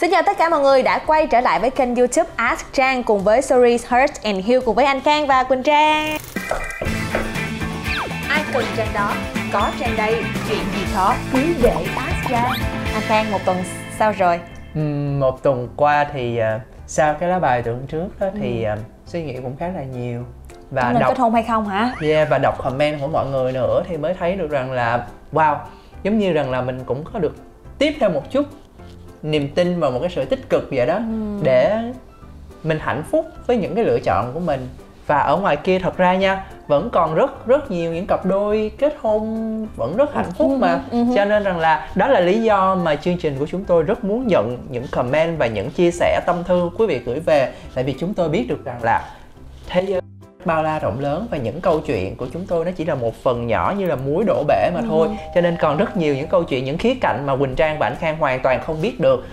Xin chào tất cả mọi người đã quay trở lại với kênh YouTube Ask Trang cùng với series Hurt and Heal cùng với anh Khang và Quỳnh Trang. Ai cần Trang đó, có Trang đây, chuyện gì khó cứ để Ask Trang. Anh Khang, một tuần sao rồi? Một tuần qua thì sau cái lá bài tuần trước đó thì suy nghĩ cũng khá là nhiều. Và đọc kết hôn hay không hả? Và đọc comment của mọi người nữa thì mới thấy được rằng là wow, giống như rằng là mình cũng có được tiếp theo một chút niềm tin và một cái sự tích cực vậy đó, để mình hạnh phúc với những cái lựa chọn của mình. Và ở ngoài kia thật ra nha, vẫn còn rất nhiều những cặp đôi kết hôn vẫn rất hạnh phúc mà. Cho nên rằng là đó là lý do mà chương trình của chúng tôi rất muốn nhận những comment và những chia sẻ tâm thư quý vị gửi về. Tại vì chúng tôi biết được rằng là thế giới bao la rộng lớn và những câu chuyện của chúng tôi nó chỉ là một phần nhỏ, như là muối đổ bể mà thôi. Cho nên còn rất nhiều những câu chuyện, những khía cạnh mà Quỳnh Trang và anh Khang hoàn toàn không biết được.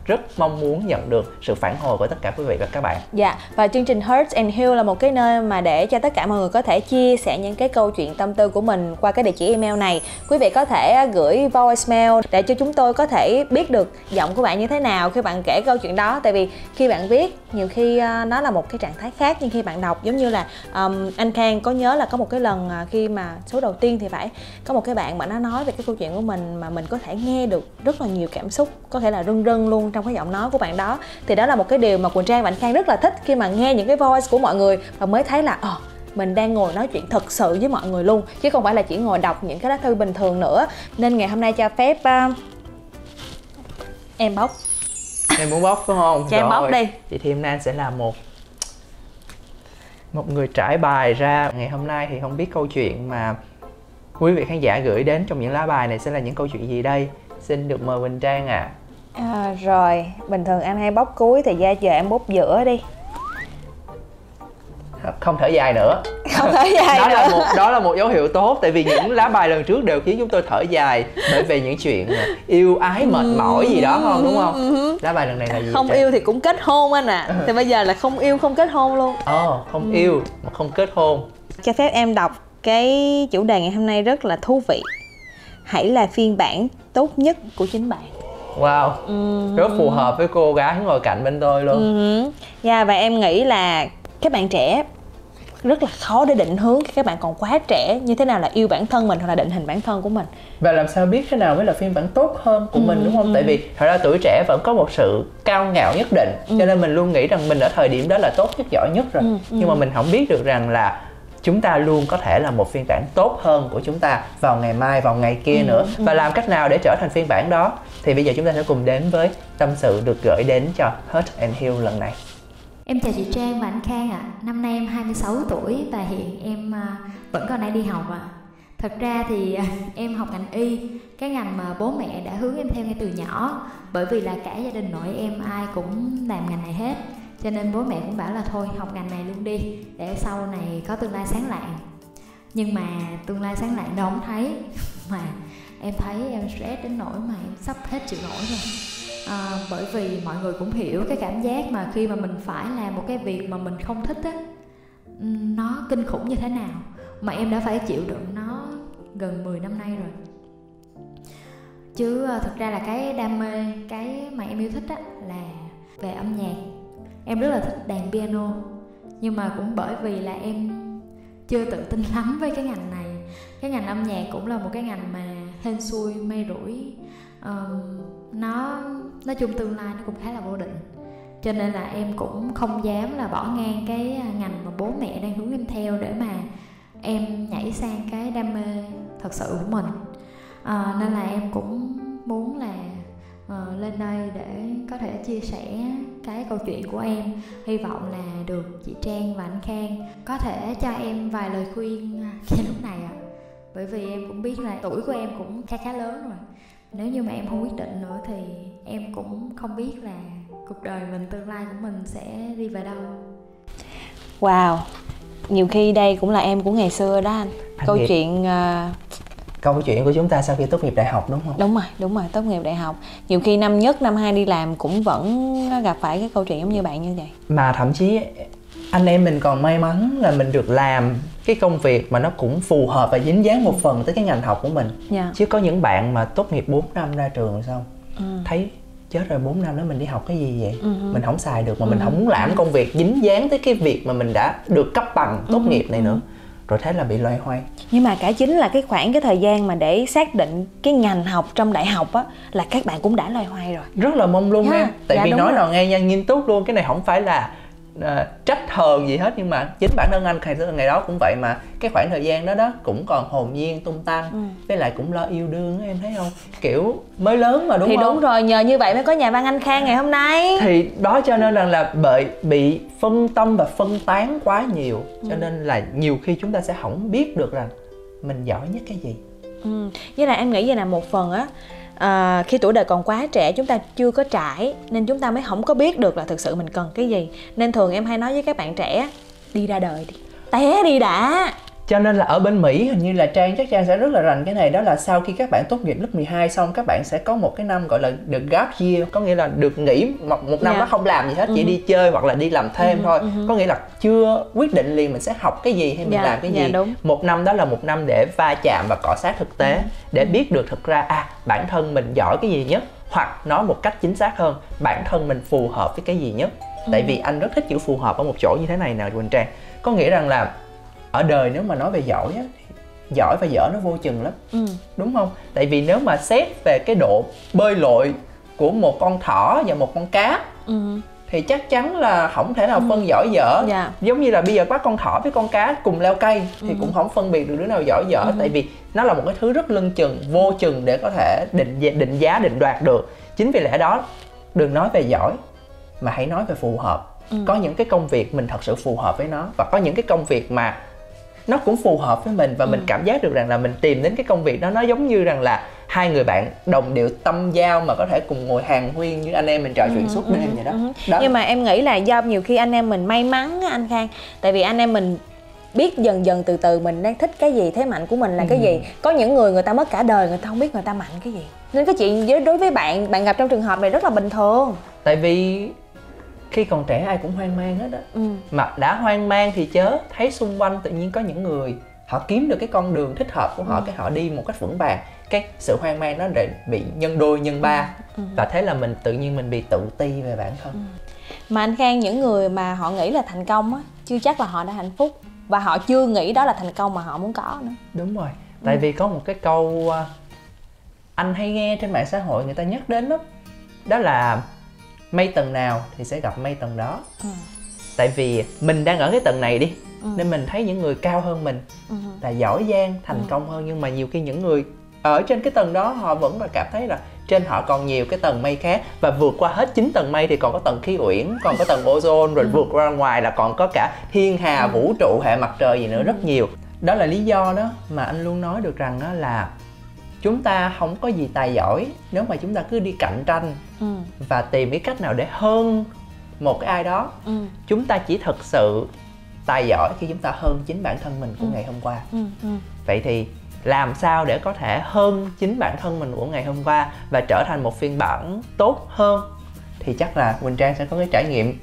Rất mong muốn nhận được sự phản hồi của tất cả quý vị và các bạn. Dạ, và chương trình Hurt and Heal là một cái nơi mà để cho tất cả mọi người có thể chia sẻ những cái câu chuyện tâm tư của mình qua cái địa chỉ email này. Quý vị có thể gửi voicemail để cho chúng tôi có thể biết được giọng của bạn như thế nào khi bạn kể câu chuyện đó. Tại vì khi bạn viết, nhiều khi nó là một cái trạng thái khác, nhưng khi bạn đọc, giống như là anh Khang có nhớ là có một cái lần khi mà số đầu tiên thì phải có một cái bạn mà nó nói về cái câu chuyện của mình mà mình có thể nghe được rất là nhiều cảm xúc, có thể là rưng luôn trong cái giọng nói của bạn đó. Thì đó là một cái điều mà Quỳnh Trang và anh Khang rất là thích khi mà nghe những cái voice của mọi người, và mới thấy là mình đang ngồi nói chuyện thật sự với mọi người luôn, chứ không phải là chỉ ngồi đọc những cái lá thư bình thường nữa. Nên ngày hôm nay cho phép em bóc. Em muốn bóc phải không? Cho em bóc đi. Vậy thì hôm nay anh sẽ là một người trải bài ra. Ngày hôm nay thì không biết câu chuyện mà quý vị khán giả gửi đến trong những lá bài này sẽ là những câu chuyện gì đây. Xin được mời Quỳnh Trang ạ. Rồi, bình thường anh hay bóc cuối thì giờ em bóc giữa đi. Không thở dài nữa. Không thở dài nữa. Đó là một dấu hiệu tốt. Tại vì những lá bài lần trước đều khiến chúng tôi thở dài bởi vì những chuyện yêu ái mệt mỏi gì đó không, đúng không? Lá bài lần này là gì? Không yêu thì cũng kết hôn anh ạ. Thì bây giờ là không yêu không kết hôn luôn. Không yêu mà không kết hôn. Cho phép em đọc cái chủ đề ngày hôm nay rất là thú vị. Hãy là phiên bản tốt nhất của chính bạn. Wow, rất phù hợp với cô gái ngồi cạnh bên tôi luôn. Và em nghĩ là các bạn trẻ rất là khó để định hướng khi các bạn còn quá trẻ, như thế nào là yêu bản thân mình hoặc là định hình bản thân của mình. Và làm sao biết thế nào mới là phiên bản tốt hơn của mình, đúng không? Tại vì thật ra tuổi trẻ vẫn có một sự cao ngạo nhất định, cho nên mình luôn nghĩ rằng mình ở thời điểm đó là tốt nhất, giỏi nhất rồi. Nhưng mà mình không biết được rằng là chúng ta luôn có thể là một phiên bản tốt hơn của chúng ta vào ngày mai, vào ngày kia nữa. Và làm cách nào để trở thành phiên bản đó? Thì bây giờ chúng ta sẽ cùng đến với tâm sự được gửi đến cho Hurt and Heal lần này. Em chào chị Trang và anh Khang ạ. Năm nay em 26 tuổi và hiện em vẫn còn đang đi học ạ. Thật ra thì em học ngành y, cái ngành mà bố mẹ đã hướng em theo ngay từ nhỏ. Bởi vì là cả gia đình nội em ai cũng làm ngành này hết, cho nên bố mẹ cũng bảo là thôi học ngành này luôn đi, để sau này có tương lai sáng lạng. Nhưng mà tương lai sáng lạng đâu không thấy. Mà em thấy em stress đến nỗi mà em sắp hết chịu nổi rồi. Bởi vì mọi người cũng hiểu cái cảm giác mà khi mà mình phải làm một cái việc mà mình không thích á, nó kinh khủng như thế nào. Mà em đã phải chịu đựng nó gần 10 năm nay rồi. Chứ thực ra là cái đam mê, cái mà em yêu thích á là về âm nhạc. Em rất là thích đàn piano. Nhưng mà cũng bởi vì là em chưa tự tin lắm với cái ngành này. Cái ngành âm nhạc cũng là một cái ngành mà hên xui mây rủi. Nó nói chung tương lai nó cũng khá là vô định, cho nên là em cũng không dám là bỏ ngang cái ngành mà bố mẹ đang hướng em theo để mà em nhảy sang cái đam mê thật sự của mình. Nên là em cũng muốn là lên đây để có thể chia sẻ cái câu chuyện của em. Hy vọng là được chị Trang và anh Khang có thể cho em vài lời khuyên khi lúc này ạ. Bởi vì em cũng biết là tuổi của em cũng khá lớn rồi. Nếu như mà em không quyết định nữa thì em cũng không biết là cuộc đời mình, tương lai của mình sẽ đi về đâu. Wow, nhiều khi đây cũng là em của ngày xưa đó anh. Câu chuyện của chúng ta sau khi tốt nghiệp đại học, đúng không? Đúng rồi, tốt nghiệp đại học. Nhiều khi năm nhất, năm hai đi làm cũng vẫn gặp phải cái câu chuyện giống như bạn như vậy. Mà thậm chí anh em mình còn may mắn là mình được làm cái công việc mà nó cũng phù hợp và dính dáng một phần tới cái ngành học của mình. Chứ có những bạn mà tốt nghiệp 4 năm ra trường rồi xong thấy chết rồi 4 năm đó mình đi học cái gì vậy? Mình không xài được mà mình không muốn làm công việc dính dáng tới cái việc mà mình đã được cấp bằng tốt nghiệp này nữa. Rồi thế là bị loay hoay. Nhưng mà cả chính là cái thời gian mà để xác định cái ngành học trong đại học á, là các bạn cũng đã loay hoay rồi. Rất là mông lung em. Tại vì nói nào nghe nha, nghiêm túc luôn, cái này không phải là trách hờn gì hết, nhưng mà chính bản thân anh ngày đó cũng vậy mà. Cái khoảng thời gian đó cũng còn hồn nhiên tung tăng, với lại cũng lo yêu đương á, em thấy không? Kiểu mới lớn mà, đúng thì không? Thì đúng rồi, nhờ như vậy mới có nhà văn Anh Khang ngày hôm nay. Thì đó, cho nên là bởi bị phân tâm và phân tán quá nhiều, cho nên là nhiều khi chúng ta sẽ không biết được rằng mình giỏi nhất cái gì. Với lại em nghĩ vậy là một phần á, khi tuổi đời còn quá trẻ, chúng ta chưa có trải nên chúng ta mới không có biết được là thực sự mình cần cái gì. Nên thường em hay nói với các bạn trẻ, đi ra đời đi, té đi đã. Cho nên là ở bên Mỹ hình như là Trang chắc Trang sẽ rất là rành cái này, đó là sau khi các bạn tốt nghiệp lớp 12 xong, các bạn sẽ có một cái năm gọi là được gap year, có nghĩa là được nghỉ một năm đó không làm gì hết, chỉ đi chơi hoặc là đi làm thêm thôi. Có nghĩa là chưa quyết định liền mình sẽ học cái gì hay mình làm cái gì. Đúng. Một năm đó là một năm để va chạm và cọ sát thực tế, để biết được thực ra bản thân mình giỏi cái gì nhất, hoặc nói một cách chính xác hơn, bản thân mình phù hợp với cái gì nhất. Tại vì anh rất thích chữ phù hợp ở một chỗ như thế này nè Quỳnh Trang. Có nghĩa rằng là ở đời nếu mà nói về giỏi á, thì giỏi và dở nó vô chừng lắm, đúng không? Tại vì nếu mà xét về cái độ bơi lội của một con thỏ và một con cá, thì chắc chắn là không thể nào phân giỏi dở. Giống như là bây giờ bắt con thỏ với con cá cùng leo cây thì cũng không phân biệt được đứa nào giỏi dở. Tại vì nó là một cái thứ rất lưng chừng, vô chừng để có thể định giá, định đoạt được. Chính vì lẽ đó, đừng nói về giỏi mà hãy nói về phù hợp. Có những cái công việc mình thật sự phù hợp với nó, và có những cái công việc mà nó cũng phù hợp với mình, và mình cảm giác được rằng là mình tìm đến cái công việc đó, nó giống như rằng là hai người bạn đồng điệu tâm giao mà có thể cùng ngồi hàn huyên như anh em mình trò chuyện suốt đêm vậy đó. Nhưng mà em nghĩ là do nhiều khi anh em mình may mắn á anh Khang, tại vì anh em mình biết dần dần từ từ mình đang thích cái gì, thế mạnh của mình là cái gì. Có những người ta mất cả đời người ta không biết người ta mạnh cái gì, nên cái chuyện đối với bạn gặp trong trường hợp này rất là bình thường. Tại vì khi còn trẻ ai cũng hoang mang hết á. Mà đã hoang mang thì chớ, thấy xung quanh tự nhiên có những người họ kiếm được cái con đường thích hợp của họ, cái họ đi một cách vững vàng, cái sự hoang mang nó để bị nhân đôi nhân ba. Và thế là mình tự nhiên mình bị tự ti về bản thân. Mà anh Khang, những người mà họ nghĩ là thành công á, chưa chắc là họ đã hạnh phúc, và họ chưa nghĩ đó là thành công mà họ muốn có nữa. Đúng rồi. Tại vì có một cái câu anh hay nghe trên mạng xã hội người ta nhắc đến lắm, đó là mây tầng nào thì sẽ gặp mây tầng đó. Tại vì mình đang ở cái tầng này đi, nên mình thấy những người cao hơn mình là giỏi giang, thành công hơn. Nhưng mà nhiều khi những người ở trên cái tầng đó họ vẫn là cảm thấy là trên họ còn nhiều cái tầng mây khác, và vượt qua hết 9 tầng mây thì còn có tầng khí quyển, còn có tầng ozone, rồi vượt ra ngoài là còn có cả thiên hà, vũ trụ, hệ mặt trời gì nữa, rất nhiều. Đó là lý do đó mà anh luôn nói được rằng là chúng ta không có gì tài giỏi nếu mà chúng ta cứ đi cạnh tranh và tìm cái cách nào để hơn một cái ai đó. Chúng ta chỉ thực sự tài giỏi khi chúng ta hơn chính bản thân mình của ngày hôm qua. Vậy thì làm sao để có thể hơn chính bản thân mình của ngày hôm qua và trở thành một phiên bản tốt hơn, thì chắc là Quỳnh Trang sẽ có cái trải nghiệm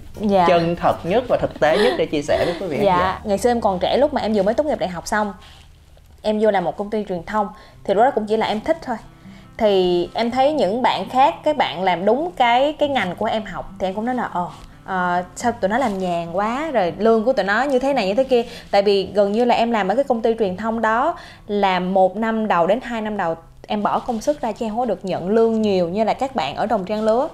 chân thật nhất và thực tế nhất để chia sẻ với quý vị. Ngày xưa em còn trẻ, lúc mà em vừa mới tốt nghiệp đại học xong, em vô làm một công ty truyền thông, thì lúc đó cũng chỉ là em thích thôi. Thì em thấy những bạn khác, các bạn làm đúng cái ngành của em học, thì em cũng nói là sao tụi nó làm nhàn quá, rồi lương của tụi nó như thế này như thế kia. Tại vì gần như là em làm ở cái công ty truyền thông đó, làm 1 năm đầu đến 2 năm đầu em bỏ công sức ra chứ em không có được nhận lương nhiều như là các bạn ở đồng trang lứa.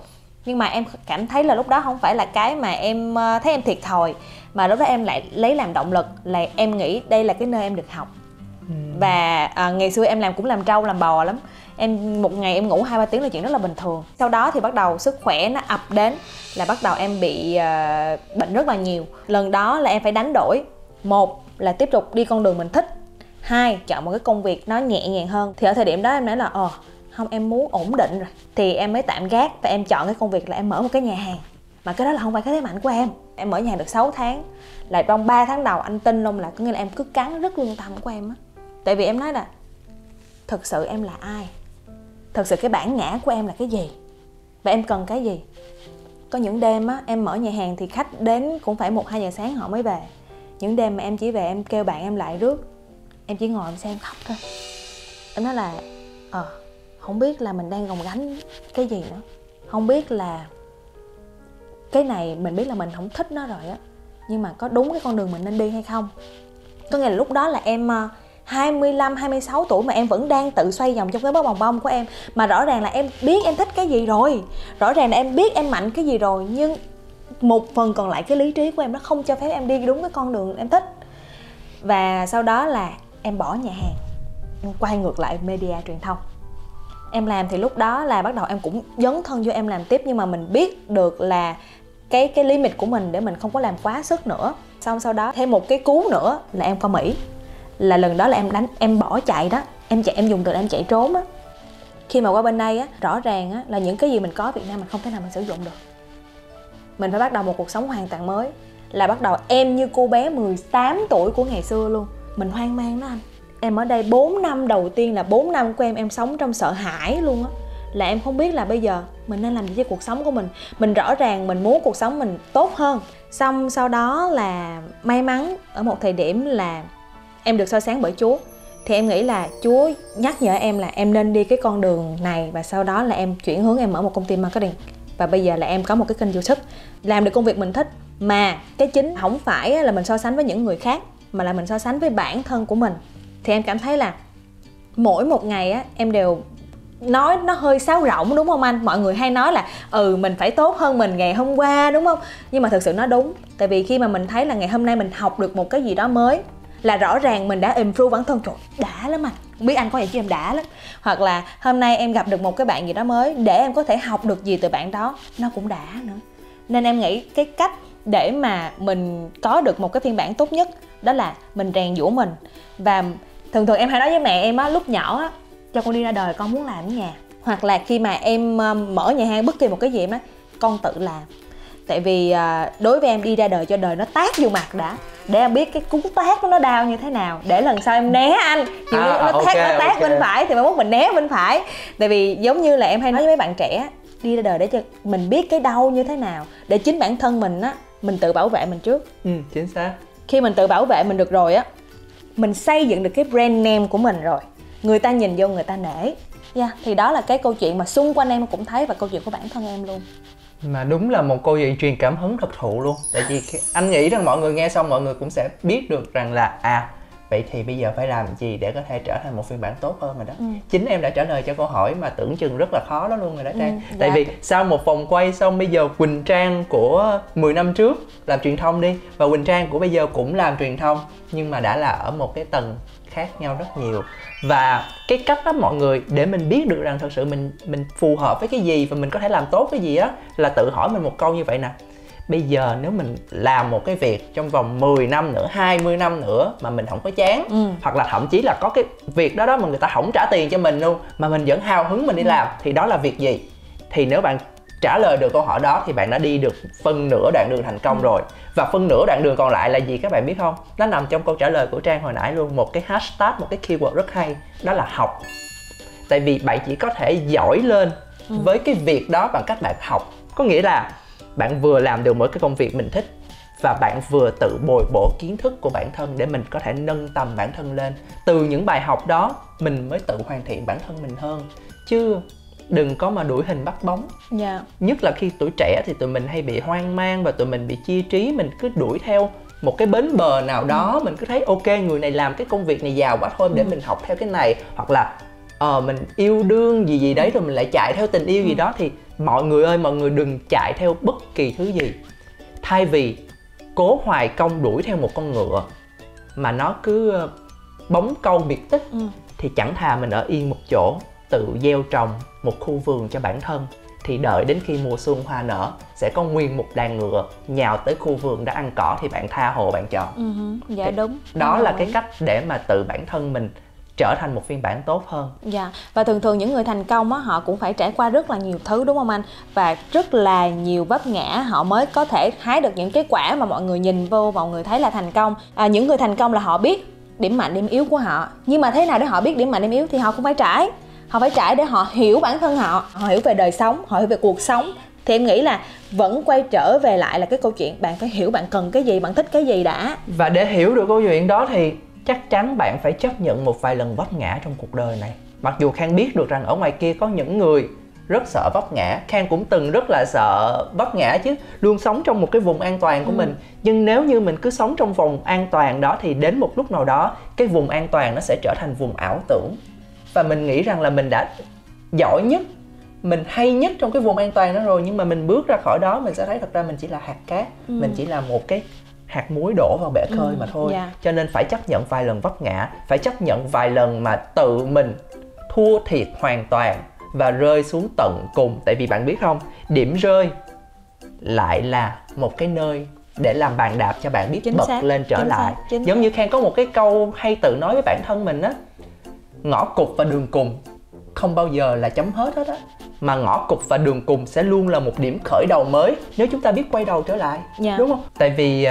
Nhưng mà em cảm thấy là lúc đó không phải là cái mà em thấy em thiệt thòi, mà lúc đó em lại lấy làm động lực, là em nghĩ đây là cái nơi em được học. Và ngày xưa em cũng làm trâu làm bò lắm. Em một ngày em ngủ 2-3 tiếng là chuyện rất là bình thường. Sau đó thì bắt đầu sức khỏe nó ập đến, là bắt đầu em bị bệnh rất là nhiều. Lần đó là em phải đánh đổi. Một là tiếp tục đi con đường mình thích, hai chọn một cái công việc nó nhẹ nhàng hơn. Thì ở thời điểm đó em nói là không, em muốn ổn định rồi, thì em mới tạm gác và em chọn cái công việc là em mở một cái nhà hàng. Mà cái đó là không phải cái thế mạnh của em. Em mở nhà hàng được 6 tháng, là trong 3 tháng đầu anh tin không, là có nghĩa là em cứ cắn rất lương tâm của em á. Tại vì em nói là thực sự em là ai, thực sự cái bản ngã của em là cái gì, và em cần cái gì. Có những đêm á, em mở nhà hàng thì khách đến cũng phải 1-2 giờ sáng họ mới về. Những đêm mà em chỉ về em kêu bạn em lại rước, em chỉ ngồi em xem khóc thôi. Em nói là không biết là mình đang gồng gánh cái gì nữa. không biết là cái này mình biết là mình không thích nó rồi á, nhưng mà có đúng cái con đường mình nên đi hay không. Có nghĩa là lúc đó là em 25, 26 tuổi mà em vẫn đang tự xoay vòng trong cái bó bòng bông của em. Mà rõ ràng là em biết em thích cái gì rồi, rõ ràng là em biết em mạnh cái gì rồi, nhưng một phần còn lại cái lý trí của em nó không cho phép em đi đúng cái con đường em thích. Và sau đó là em bỏ nhà hàng, em quay ngược lại media truyền thông. Em làm thì lúc đó là bắt đầu em cũng dấn thân vô em làm tiếp, nhưng mà mình biết được là cái limit của mình để mình không có làm quá sức nữa. Xong sau đó thêm một cái cú nữa là em qua Mỹ. Là lần đó là em bỏ chạy đó, em dùng từ là em chạy trốn á. Khi mà qua bên đây á, rõ ràng á là những cái gì mình có ở Việt Nam mình không thể nào mình sử dụng được. Mình phải bắt đầu một cuộc sống hoàn toàn mới. Là bắt đầu em như cô bé 18 tuổi của ngày xưa luôn. Mình hoang mang đó anh. Em ở đây 4 năm đầu tiên là 4 năm của em sống trong sợ hãi luôn á. Là em không biết là bây giờ mình nên làm gì với cuộc sống của mình. Mình rõ ràng mình muốn cuộc sống mình tốt hơn. Xong sau đó là may mắn ở một thời điểm là em được soi sáng bởi Chúa. Thì em nghĩ là Chúa nhắc nhở em là em nên đi cái con đường này. Và sau đó là em chuyển hướng em mở một công ty marketing. Và bây giờ là em có một cái kênh YouTube, làm được công việc mình thích. Mà cái chính không phải là mình so sánh với những người khác, mà là mình so sánh với bản thân của mình. Thì em cảm thấy là mỗi một ngày á, em đều nói nó hơi sáo rỗng đúng không anh? Mọi người hay nói là mình phải tốt hơn mình ngày hôm qua đúng không? Nhưng mà thực sự nó đúng. Tại vì khi mà mình thấy là ngày hôm nay mình học được một cái gì đó mới, là rõ ràng mình đã improve bản thân. Trời, đã lắm anh. Không biết anh có vậy chứ em đã lắm. Hoặc là hôm nay em gặp được một cái bạn gì đó mới, để em có thể học được gì từ bạn đó, nó cũng đã nữa. Nên em nghĩ cái cách để mà mình có được một cái phiên bản tốt nhất đó là mình rèn giũa mình. Và thường thường em hay nói với mẹ em á, lúc nhỏ á, cho con đi ra đời con muốn làm ở nhà. Hoặc là khi mà em mở nhà hàng bất kỳ một cái gì em á, con tự làm. Tại vì đối với em đi ra đời cho đời nó tát vô mặt đã, để em biết cái cú tát nó đau như thế nào, để lần sau em né anh. Nhiều lúc nó tát bên phải thì mai mốt mình né bên phải. Tại vì giống như là em hay nói với mấy bạn trẻ, đi ra đời để cho mình biết cái đau như thế nào, để chính bản thân mình á, mình tự bảo vệ mình trước. Chính xác. Khi mình tự bảo vệ mình được rồi á, mình xây dựng được cái brand name của mình rồi, người ta nhìn vô người ta nể. Thì đó là cái câu chuyện mà xung quanh em cũng thấy, và câu chuyện của bản thân em luôn. Mà đúng là một câu chuyện truyền cảm hứng thật thụ luôn. Tại vì anh nghĩ rằng mọi người nghe xong mọi người cũng sẽ biết được rằng là vậy thì bây giờ phải làm gì để có thể trở thành một phiên bản tốt hơn rồi đó. Chính em đã trả lời cho câu hỏi mà tưởng chừng rất là khó đó luôn rồi đó Trang. Tại vì sau một vòng quay xong bây giờ Quỳnh Trang của 10 năm trước làm truyền thông đi, và Quỳnh Trang của bây giờ cũng làm truyền thông, nhưng mà đã là ở một cái tầng khác nhau rất nhiều. Và cái cách đó mọi người, để mình biết được rằng thật sự mình phù hợp với cái gì và mình có thể làm tốt cái gì á, là tự hỏi mình một câu như vậy nè: bây giờ nếu mình làm một cái việc trong vòng 10 năm nữa, 20 năm nữa mà mình không có chán, hoặc là thậm chí là có cái việc đó mà người ta không trả tiền cho mình luôn mà mình vẫn hào hứng mình đi làm, thì đó là việc gì? Thì nếu bạn trả lời được câu hỏi đó thì bạn đã đi được phân nửa đoạn đường thành công rồi. Và phân nửa đoạn đường còn lại là gì các bạn biết không? Nó nằm trong câu trả lời của Trang hồi nãy luôn. Một cái hashtag, một cái keyword rất hay, đó là học. Tại vì bạn chỉ có thể giỏi lên với cái việc đó bằng cách bạn học. Có nghĩa là bạn vừa làm được mỗi cái công việc mình thích, và bạn vừa tự bồi bổ kiến thức của bản thân để mình có thể nâng tầm bản thân lên. Từ những bài học đó mình mới tự hoàn thiện bản thân mình hơn. Chứ đừng có mà đuổi hình bắt bóng. Nhất là khi tuổi trẻ thì tụi mình hay bị hoang mang và tụi mình bị chia trí. Mình cứ đuổi theo một cái bến bờ nào đó, mình cứ thấy ok người này làm cái công việc này giàu quá thôi để mình học theo cái này. Hoặc là mình yêu đương gì đấy rồi mình lại chạy theo tình yêu gì đó. Thì mọi người ơi, mọi người đừng chạy theo bất kỳ thứ gì. Thay vì cố hoài công đuổi theo một con ngựa mà nó cứ bóng câu biệt tích, thì chẳng thà mình ở yên một chỗ, tự gieo trồng một khu vườn cho bản thân. Thì đợi đến khi mùa xuân hoa nở, sẽ có nguyên một đàn ngựa nhào tới khu vườn đã ăn cỏ, thì bạn tha hồ bạn chọn. Dạ đúng. Đó là cái cách để mà tự bản thân mình trở thành một phiên bản tốt hơn. Và thường thường những người thành công á, họ cũng phải trải qua rất là nhiều thứ đúng không anh? Và rất là nhiều vấp ngã họ mới có thể hái được những cái quả mà mọi người nhìn vô, mọi người thấy là thành công. Những người thành công là họ biết điểm mạnh điểm yếu của họ. Nhưng mà thế nào để họ biết điểm mạnh điểm yếu thì họ cũng phải trải. Họ phải trải để họ hiểu bản thân họ hiểu về đời sống, họ hiểu về cuộc sống. Thì em nghĩ là vẫn quay trở về lại là cái câu chuyện bạn phải hiểu bạn cần cái gì, bạn thích cái gì đã. Và để hiểu được câu chuyện đó thì chắc chắn bạn phải chấp nhận một vài lần vấp ngã trong cuộc đời này. Mặc dù Khang biết được rằng ở ngoài kia có những người rất sợ vấp ngã. Khang cũng từng rất là sợ vấp ngã chứ, luôn sống trong một cái vùng an toàn của mình. Nhưng nếu như mình cứ sống trong vùng an toàn đó thì đến một lúc nào đó cái vùng an toàn nó sẽ trở thành vùng ảo tưởng. Và mình nghĩ rằng là mình đã giỏi nhất, mình hay nhất trong cái vùng an toàn đó rồi, nhưng mà mình bước ra khỏi đó mình sẽ thấy thật ra mình chỉ là hạt cát, mình chỉ là một cái hạt muối đổ vào bể khơi mà thôi. Cho nên phải chấp nhận vài lần vấp ngã, phải chấp nhận vài lần mà tự mình thua thiệt hoàn toàn và rơi xuống tận cùng. Tại vì bạn biết không, điểm rơi lại là một cái nơi để làm bàn đạp cho bạn biết bật lên trở lại. Giống như Khang có một cái câu hay tự nói với bản thân mình á, ngõ cụt và đường cùng không bao giờ là chấm hết hết á, mà ngõ cụt và đường cùng sẽ luôn là một điểm khởi đầu mới nếu chúng ta biết quay đầu trở lại. Đúng không? Tại vì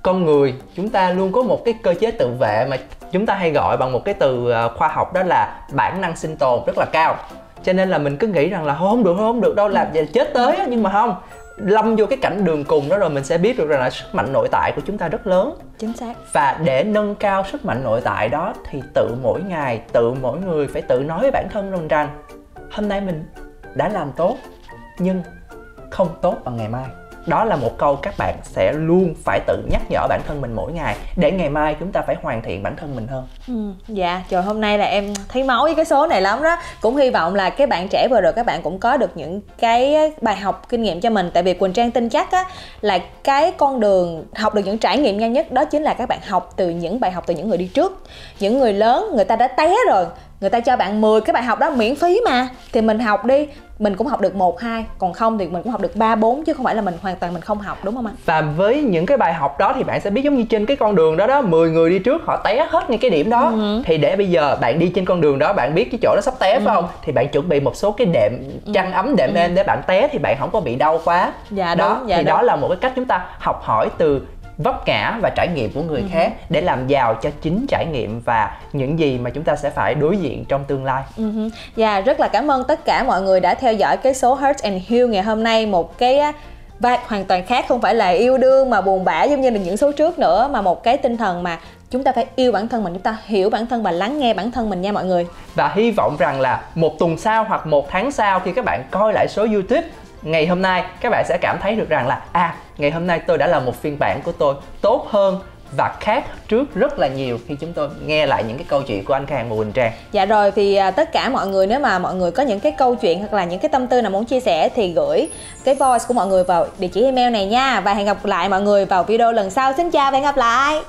con người chúng ta luôn có một cái cơ chế tự vệ mà chúng ta hay gọi bằng một cái từ khoa học, đó là bản năng sinh tồn rất là cao. Cho nên là mình cứ nghĩ rằng là không được đâu, làm vậy chết tới á. Nhưng mà không, lâm vô cái cảnh đường cùng đó rồi mình sẽ biết được rằng là sức mạnh nội tại của chúng ta rất lớn. Chính xác. Và để nâng cao sức mạnh nội tại đó thì tự mỗi ngày, tự mỗi người phải tự nói với bản thân mình rằng hôm nay mình đã làm tốt nhưng không tốt bằng ngày mai. Đó là một câu các bạn sẽ luôn phải tự nhắc nhở bản thân mình mỗi ngày, để ngày mai chúng ta phải hoàn thiện bản thân mình hơn. Dạ, trời, hôm nay là em thấy máu với cái số này lắm đó. Cũng hy vọng là các bạn trẻ vừa rồi các bạn cũng có được những cái bài học kinh nghiệm cho mình. Tại vì Quỳnh Trang tin chắc á, là cái con đường học được những trải nghiệm nhanh nhất đó chính là các bạn học từ những bài học từ những người đi trước. Những người lớn, người ta đã té rồi, người ta cho bạn 10 cái bài học đó miễn phí mà, thì mình học đi. Mình cũng học được 1, 2, còn không thì mình cũng học được 3, 4, chứ không phải là mình hoàn toàn mình không học, đúng không anh? Và với những cái bài học đó thì bạn sẽ biết, giống như trên cái con đường đó 10 người đi trước họ té hết ngay cái điểm đó. Thì để bây giờ bạn đi trên con đường đó, bạn biết cái chỗ đó sắp té phải không? Thì bạn chuẩn bị một số cái đệm chăn ấm, đệm êm để bạn té thì bạn không có bị đau quá. Dạ đó, đúng, dạ thì đúng. đó là một cái cách chúng ta học hỏi từ vấp ngã và trải nghiệm của người khác để làm giàu cho chính trải nghiệm và những gì mà chúng ta sẽ phải đối diện trong tương lai. Dạ, rất là cảm ơn tất cả mọi người đã theo dõi cái số Heart and Heal ngày hôm nay. Một cái vibe hoàn toàn khác, không phải là yêu đương mà buồn bã giống như là những số trước nữa, mà một cái tinh thần mà chúng ta phải yêu bản thân mình, chúng ta hiểu bản thân và lắng nghe bản thân mình nha mọi người. Và hy vọng rằng là một tuần sau hoặc một tháng sau, khi các bạn coi lại số YouTube ngày hôm nay, các bạn sẽ cảm thấy được rằng là ngày hôm nay tôi đã là một phiên bản của tôi tốt hơn và khác trước rất là nhiều khi chúng tôi nghe lại những cái câu chuyện của anh Khang và Quỳnh Trang. Dạ rồi, thì tất cả mọi người, nếu mà mọi người có những cái câu chuyện hoặc là những cái tâm tư nào muốn chia sẻ thì gửi cái voice của mọi người vào địa chỉ email này nha. Và hẹn gặp lại mọi người vào video lần sau. Xin chào và hẹn gặp lại.